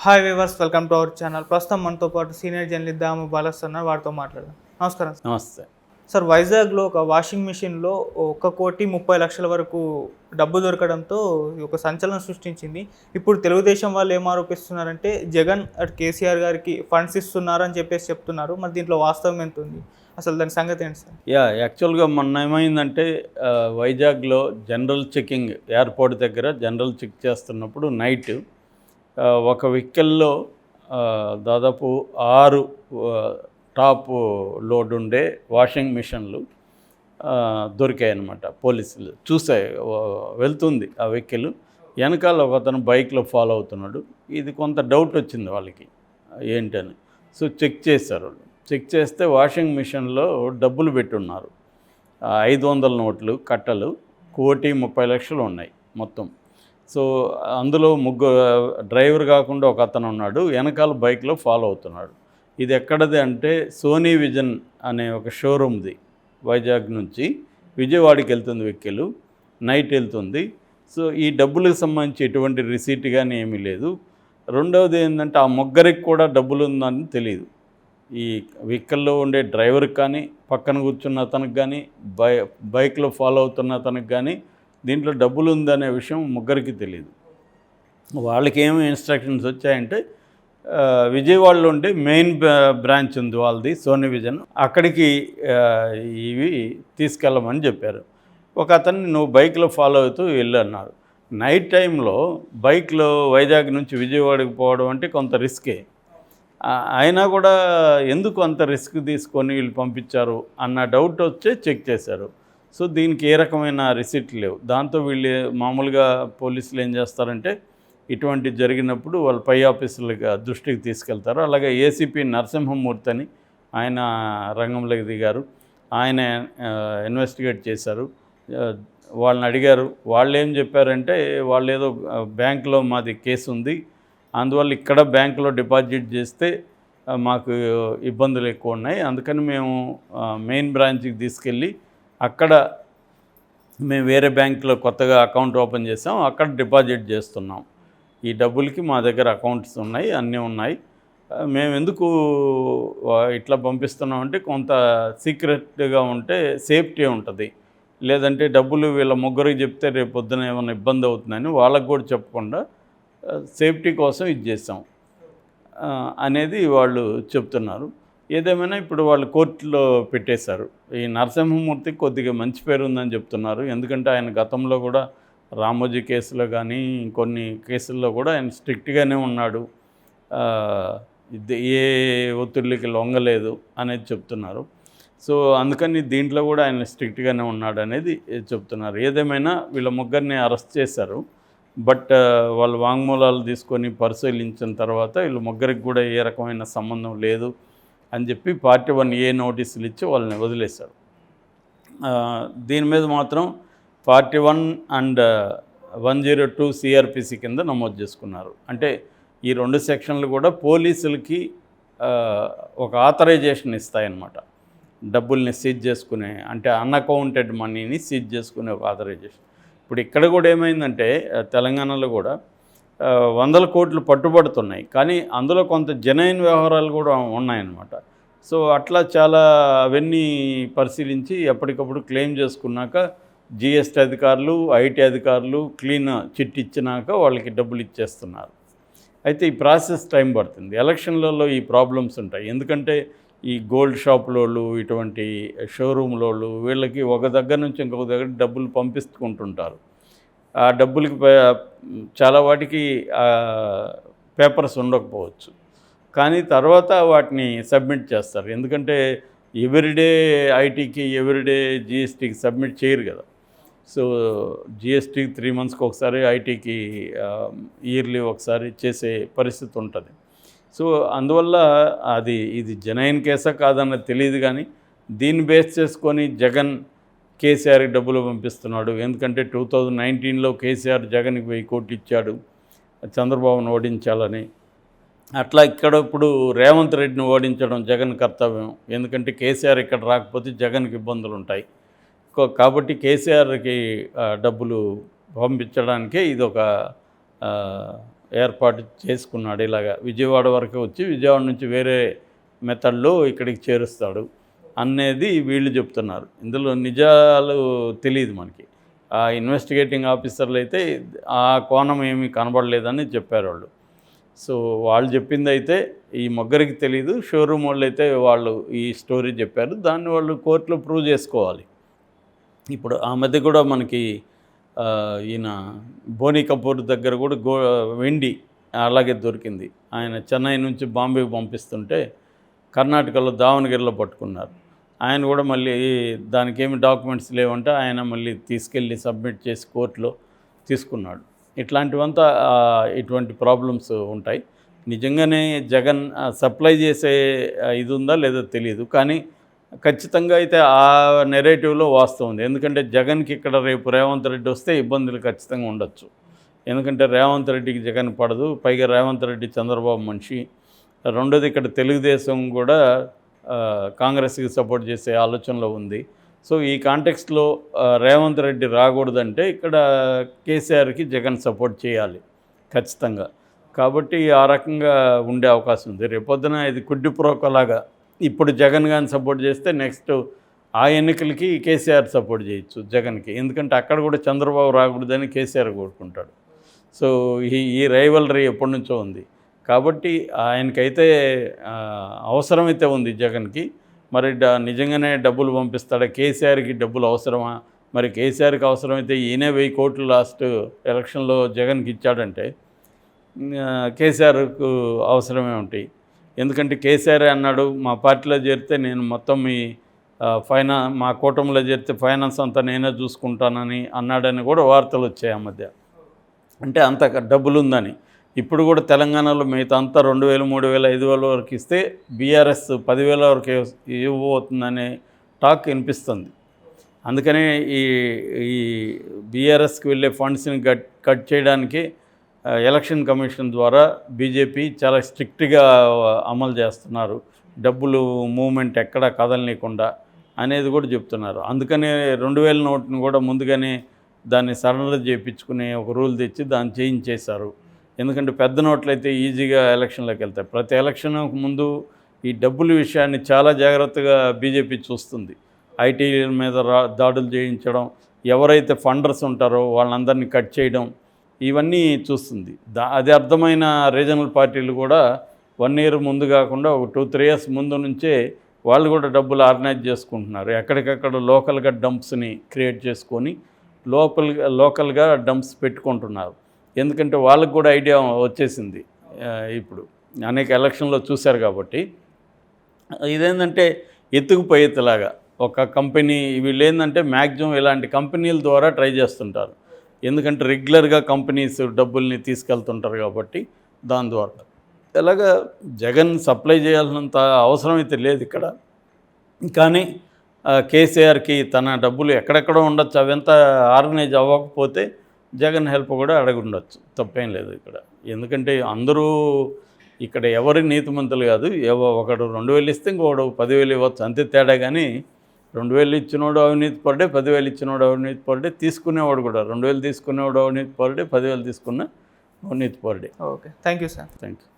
Hi viewers, welcome to our channel. ప్రస్తుతం మనతో పాటు సీనియర్ జర్నలిస్ట్ దాము బాలాజీ ఉన్నారు. వారితో మాట్లాడదాం. నమస్కారం సార్. నమస్తే. సార్, వైజాగ్లో ఒక వాషింగ్ మిషన్లో 1,30,30,00,000 వరకు డబ్బు దొరకడంతో ఒక సంచలనం సృష్టించింది. ఇప్పుడు తెలుగుదేశం వాళ్ళు ఏం ఆరోపిస్తున్నారంటే జగన్ కేసీఆర్ గారికి ఫండ్స్ ఇస్తున్నారని చెప్పేసి చెప్తున్నారు. మరి దీంట్లో వాస్తవం ఎంత ఉంది, అసలు దాని సంగతి ఏంటి సార్? యాక్చువల్గా మొన్న ఏమైందంటే వైజాగ్లో జనరల్ చెకింగ్ ఎయిర్పోర్ట్ దగ్గర జనరల్ చెక్ చేస్తున్నప్పుడు నైట్ ఒక వెహికల్లో దాదాపు 6 టాప్ లోడ్ ఉండే వాషింగ్ మిషన్లు దొరికాయన్నమాట. పోలీసులు చూసాయి, వెళ్తుంది ఆ వెహికల్, వెనకాల ఒక అతను బైక్లో ఫాలో అవుతున్నాడు. ఇది కొంత డౌట్ వచ్చింది వాళ్ళకి ఏంటని. సో చెక్ చేశారు. చెక్ చేస్తే వాషింగ్ మిషన్లో డబ్బులు పెట్టున్నారు. 500 నోట్లు కట్టలు 1,30,00,000 ఉన్నాయి మొత్తం. సో అందులో డ్రైవర్ కాకుండా ఒక అతను ఉన్నాడు, వెనకాల బైక్లో ఫాలో అవుతున్నాడు. ఇది ఎక్కడది అంటే సోనీ విజన్ అనే ఒక షోరూమ్ది. వైజాగ్ నుంచి విజయవాడకి వెళ్తుంది వెహికల్, నైట్ వెళ్తుంది. సో ఈ డబ్బులకు సంబంధించి ఎటువంటి రిసీట్ కానీ ఏమీ లేదు. రెండవది ఏంటంటే ఆ ముగ్గురికి కూడా డబ్బులు ఉందని తెలియదు. ఈ వెహికల్లో ఉండే డ్రైవర్కి కానీ, పక్కన కూర్చున్న అతనికి కానీ, బైక్లో ఫాలో అవుతున్న అతనికి కానీ దీంట్లో డబ్బులు ఉందనే విషయం ముగ్గురికి తెలియదు. వాళ్ళకి ఏమి ఇన్స్ట్రక్షన్స్ వచ్చాయంటే విజయవాడలో ఉండే మెయిన్ బ్రాంచ్ ఉంది వాళ్ళది, సోనీ విజన్, అక్కడికి ఇవి తీసుకెళ్ళమని చెప్పారు. ఒక అతన్ని నువ్వు బైక్లో ఫాలో అవుతూ వెళ్ళు అన్నారు. నైట్ టైంలో బైక్లో వైజాగ్ నుంచి విజయవాడకి పోవడం అంటే కొంత రిస్కే. అయినా కూడా ఎందుకు అంత రిస్క్ తీసుకొని వీళ్ళు పంపించారు అన్న డౌట్ వచ్చే చెక్ చేశారు. సో దీనికి ఏ రకమైన రిసిప్ట్ లేవు. దాంతో వీళ్ళు మామూలుగా పోలీసులు ఏం చేస్తారంటే ఇటువంటి జరిగినప్పుడు వాళ్ళ పై ఆఫీసులకి దృష్టికి తీసుకెళ్తారు. అలాగే ఏసీపీ నరసింహమూర్తి అని ఆయన రంగంలోకి దిగారు. ఆయన ఇన్వెస్టిగేట్ చేశారు. వాళ్ళని అడిగారు. వాళ్ళు ఏం చెప్పారంటే వాళ్ళు ఏదో బ్యాంకులో మాది కేసు ఉంది, అందువల్ల ఇక్కడ బ్యాంకులో డిపాజిట్ చేస్తే మాకు ఇబ్బందులు ఎక్కువ ఉన్నాయి, అందుకని మేము మెయిన్ బ్రాంచ్కి తీసుకెళ్ళి అక్కడ మేము వేరే బ్యాంకులో కొత్తగా అకౌంట్ ఓపెన్ చేసాం, అక్కడ డిపాజిట్ చేస్తున్నాం. ఈ డబ్బులకి మా దగ్గర అకౌంట్స్ ఉన్నాయి, అన్నీ ఉన్నాయి. మేము ఎందుకు ఇట్లా పంపిస్తున్నామంటే కొంత సీక్రెట్గా ఉంటే సేఫ్టీ ఉంటుంది, లేదంటే డబ్బులు వీళ్ళ ముగ్గురికి చెప్తే రేపు పొద్దున ఏమైనా ఇబ్బంది అవుతుందని వాళ్ళకు కూడా చెప్పకుండా సేఫ్టీ కోసం ఇది చేసాం అనేది వాళ్ళు చెప్తున్నారు. ఏదేమైనా ఇప్పుడు వాళ్ళు కోర్టులో పెట్టేశారు. ఈ నరసింహమూర్తికి కొద్దిగా మంచి పేరు ఉందని చెప్తున్నారు. ఎందుకంటే ఆయన గతంలో కూడా రామోజీ కేసులో కానీ ఇంకొన్ని కేసుల్లో కూడా ఆయన స్ట్రిక్ట్గానే ఉన్నాడు, ఏ ఒత్తిడికి లొంగలేదు అనేది చెప్తున్నారు. సో అందుకని దీంట్లో కూడా ఆయన స్ట్రిక్ట్గానే ఉన్నాడు అనేది చెప్తున్నారు. ఏదేమైనా వీళ్ళ ముగ్గురిని అరెస్ట్ చేశారు. బట్ వాళ్ళు వాంగ్మూలాలు తీసుకొని పరిశీలించిన తర్వాత వీళ్ళ ముగ్గురికి కూడా ఏ రకమైన సంబంధం లేదు అని చెప్పి పార్టీ 1A నోటీసులు ఇచ్చి వాళ్ళని వదిలేశారు. దీని మీద మాత్రం పార్టీ 1 అండ్ 102 సిఆర్పిసి కింద నమోదు చేసుకున్నారు. అంటే ఈ 2 సెక్షన్లు కూడా పోలీసులకి ఒక ఆథరైజేషన్ ఇస్తాయన్నమాట. డబ్బుల్ని సీజ్ చేసుకునే, అంటే అన్అకౌంటెడ్ మనీని సీజ్ చేసుకునే ఒక ఆథరైజేషన్. ఇప్పుడు ఇక్కడ కూడా ఏమైందంటే తెలంగాణలో కూడా 100 కోట్లు పట్టుబడుతున్నాయి, కానీ అందులో కొంత జెన్యూన్ వ్యవహారాలు కూడా ఉన్నాయన్నమాట. సో అట్లా చాలా అవన్నీ పరిశీలించి ఎప్పటికప్పుడు క్లెయిమ్ చేసుకున్నాక జిఎస్టీ అధికారులు, ఐటీ అధికారులు క్లీన్ చిట్ ఇచ్చినాక వాళ్ళకి డబ్బులు ఇచ్చేస్తున్నారు. అయితే ఈ ప్రాసెస్ టైం పడుతుంది. ఎలక్షన్లలో ఈ ప్రాబ్లమ్స్ ఉంటాయి. ఎందుకంటే ఈ గోల్డ్ షాపులోళ్ళు, ఇటువంటి షోరూమ్లోళ్ళు వీళ్ళకి ఒక దగ్గర నుంచి ఇంకొక దగ్గర డబ్బులు పంపిస్తుంటుంటారు. ఆ డబ్బులకి చాలా వాటికి పేపర్స్ ఉండకపోవచ్చు, కానీ తర్వాత వాటిని సబ్మిట్ చేస్తారు. ఎందుకంటే ఎవ్రీడే ఐటీకి, ఎవ్రీడే జిఎస్టీకి సబ్మిట్ చేయరు కదా. సో జిఎస్టీకి 3 మంత్స్కి ఒకసారి, ఐటీకి ఇయర్లీ ఒకసారి చేసే పరిస్థితి ఉంటుంది. సో అందువల్ల ఇది జెన్యూన్ కేసా కాదన్నది తెలియదు, కానీ దీన్ని బేస్ చేసుకొని జగన్ కేసీఆర్కి డబ్బులు పంపిస్తున్నాడు. ఎందుకంటే 2019లో కేసీఆర్ జగన్కి 1000 కోట్లు ఇచ్చాడు చంద్రబాబును ఓడించాలని. అట్లా ఇక్కడ ఇప్పుడు రేవంత్ రెడ్డిని ఓడించడం జగన్ కర్తవ్యం. ఎందుకంటే కేసీఆర్ ఇక్కడ రాకపోతే జగన్కి ఇబ్బందులు ఉంటాయి. కాబట్టి కేసీఆర్కి డబ్బులు పంపించడానికే ఇది ఒక ఏర్పాటు చేసుకున్నాడు. ఇలాగా విజయవాడ వరకు వచ్చి విజయవాడ నుంచి వేరే మెథడ్లో ఇక్కడికి చేరుస్తాడు అనేది వీళ్ళు చెప్తున్నారు. ఇందులో నిజాలు తెలియదు మనకి. ఆ ఇన్వెస్టిగేటింగ్ ఆఫీసర్లు అయితే ఆ కోణం ఏమీ కనబడలేదని చెప్పారు వాళ్ళు. సో వాళ్ళు చెప్పింది అయితే ఈ ముగ్గురికి తెలీదు. షోరూమ్ వాళ్ళు అయితే వాళ్ళు ఈ స్టోరీ చెప్పారు. దాన్ని వాళ్ళు కోర్టులో ప్రూవ్ చేసుకోవాలి. ఇప్పుడు ఆ మధ్య కూడా మనకి ఈయన బోనీ కపూర్ దగ్గర కూడా వెండి అలాగే దొరికింది. ఆయన చెన్నై నుంచి బాంబేకి పంపిస్తుంటే కర్ణాటకలో దావణగిరిలో పట్టుకున్నారు. ఆయన కూడా మళ్ళీ దానికి ఏమి డాక్యుమెంట్స్ లేవంటే ఆయన మళ్ళీ తీసుకెళ్ళి సబ్మిట్ చేసి కోర్టులో తీసుకున్నాడు. ఇట్లాంటివంతా ఇటువంటి ప్రాబ్లమ్స్ ఉంటాయి. నిజంగానే జగన్ సప్లై చేసే ఇది ఉందా లేదో తెలియదు, కానీ ఖచ్చితంగా అయితే ఆ నెరేటివ్లో వాస్తవం ఉంది. ఎందుకంటే జగన్కి ఇక్కడ రేపు రేవంత్ రెడ్డి వస్తే ఇబ్బందులు ఖచ్చితంగా ఉండొచ్చు. ఎందుకంటే రేవంత్ రెడ్డికి జగన్ పడదు, పైగా రేవంత్ రెడ్డి చంద్రబాబు మనిషి. రెండోది ఇక్కడ తెలుగుదేశం కూడా కాంగ్రెస్కి సపోర్ట్ చేసే ఆలోచనలో ఉంది. సో ఈ కాంటెక్స్ట్లో రేవంత్ రెడ్డి రాకూడదంటే ఇక్కడ కేసీఆర్కి జగన్ సపోర్ట్ చేయాలి ఖచ్చితంగా. కాబట్టి ఆ రకంగా ఉండే అవకాశం ఉంది. రేపొద్దున ఇది కుడ్డిపురోకలాగా ఇప్పుడు జగన్ గారిని సపోర్ట్ చేస్తే నెక్స్ట్ ఆ ఎన్నికలకి కేసీఆర్ సపోర్ట్ చేయొచ్చు జగన్కి. ఎందుకంటే అక్కడ కూడా చంద్రబాబు రాకూడదని కేసీఆర్ కోరుకుంటాడు. సో ఈ రైవలరీ ఎప్పటి నుంచో ఉంది. కాబట్టి ఆయనకైతే అవసరమైతే ఉంది జగన్కి. మరి నిజంగానే డబ్బులు పంపిస్తాడా? కేసీఆర్కి డబ్బులు అవసరమా? మరి కేసీఆర్కి అవసరమైతే ఈయనే 1000 కోట్లు లాస్ట్ ఎలక్షన్లో జగన్కి ఇచ్చాడంటే కేసీఆర్కు అవసరమే ఉంటాయి. ఎందుకంటే కేసీఆర్ అన్నాడు, మా పార్టీలో చేరితే నేను మొత్తం మీ మా కూటమిలో చేరితే ఫైనాన్స్ అంతా నేనే చూసుకుంటానని అన్నాడని కూడా వార్తలు వచ్చాయి ఆ మధ్య. అంటే అంత డబ్బులు ఉందని. ఇప్పుడు కూడా తెలంగాణలో మిగతా అంతా 2000, 3000, 5000 వరకు ఇస్తే బీఆర్ఎస్ 10,000 వరకు ఇవ్వబోతుందనే టాక్ వినిపిస్తుంది. అందుకనే ఈ బీఆర్ఎస్కి వెళ్ళే ఫండ్స్ని కట్ చేయడానికి ఎలక్షన్ కమిషన్ ద్వారా బీజేపీ చాలా స్ట్రిక్ట్గా అమలు చేస్తున్నారు. డబ్బులు మూవ్మెంట్ ఎక్కడా కదలనీయకుండా అనేది కూడా చెప్తున్నారు. అందుకనే 2000 నోట్ని కూడా ముందుగానే దాన్ని సరెండర్ చేయించుకునే ఒక రూల్ తెచ్చి దాన్ని చేయించేశారు. ఎందుకంటే పెద్ద నోట్లు అయితే ఈజీగా ఎలక్షన్లోకి వెళ్తాయి. ప్రతి ఎలక్షన్ ముందు ఈ డబ్బుల విషయాన్ని చాలా జాగ్రత్తగా బీజేపీ చూస్తుంది. ఐటీల మీద దాడులు చేయించడం, ఎవరైతే ఫండర్స్ ఉంటారో వాళ్ళందరినీ కట్ చేయడం, ఇవన్నీ చూస్తుంది. అది అర్థమైన రీజనల్ పార్టీలు కూడా 1 year ముందు కాకుండా ఒక 2-3 years ముందు నుంచే వాళ్ళు కూడా డబ్బులు ఆర్గనైజ్ చేసుకుంటున్నారు. ఎక్కడికక్కడ లోకల్గా డంప్స్ని క్రియేట్ చేసుకొని లోకల్గా డంప్స్ పెట్టుకుంటున్నారు. ఎందుకంటే వాళ్ళకు కూడా ఐడియా వచ్చేసింది, ఇప్పుడు అనేక ఎలక్షన్లో చూశారు కాబట్టి. ఇదేంటంటే ఎత్తుకుపోయేలాగా ఒక కంపెనీ, వీళ్ళు ఏంటంటే మ్యాక్సిమం ఇలాంటి కంపెనీల ద్వారా ట్రై చేస్తుంటారు. ఎందుకంటే రెగ్యులర్గా కంపెనీస్ డబ్బుల్ని తీసుకెళ్తుంటారు కాబట్టి దాని ద్వారా. ఇలాగా జగన్ సప్లై చేయాల్సినంత అవసరం అయితే లేదు ఇక్కడ. కానీ కేసీఆర్కి తన డబ్బులు ఎక్కడెక్కడో ఉండొచ్చు, అవంతా ఆర్గనైజ్ అవ్వకపోతే జగన్ హెల్ప్ కూడా అడగుండొచ్చు, తప్పేం లేదు ఇక్కడ. ఎందుకంటే అందరూ ఇక్కడ ఎవరి నీతిమంతులు కాదు. ఒకడు 2000 ఇస్తే ఇంకొకడు 10,000 ఇవ్వచ్చు, అంతే తేడా. కానీ 2000 ఇచ్చినోడు అవినీతి పరుడే, 10,000 ఇచ్చినోడు అవినీతి పరుడే, తీసుకునేవాడు కూడా 2000 తీసుకునేవాడు అవినీతి పరుడే, 10,000 తీసుకున్న అవినీతి పరుడే. Okay, thank you sir. Thank you.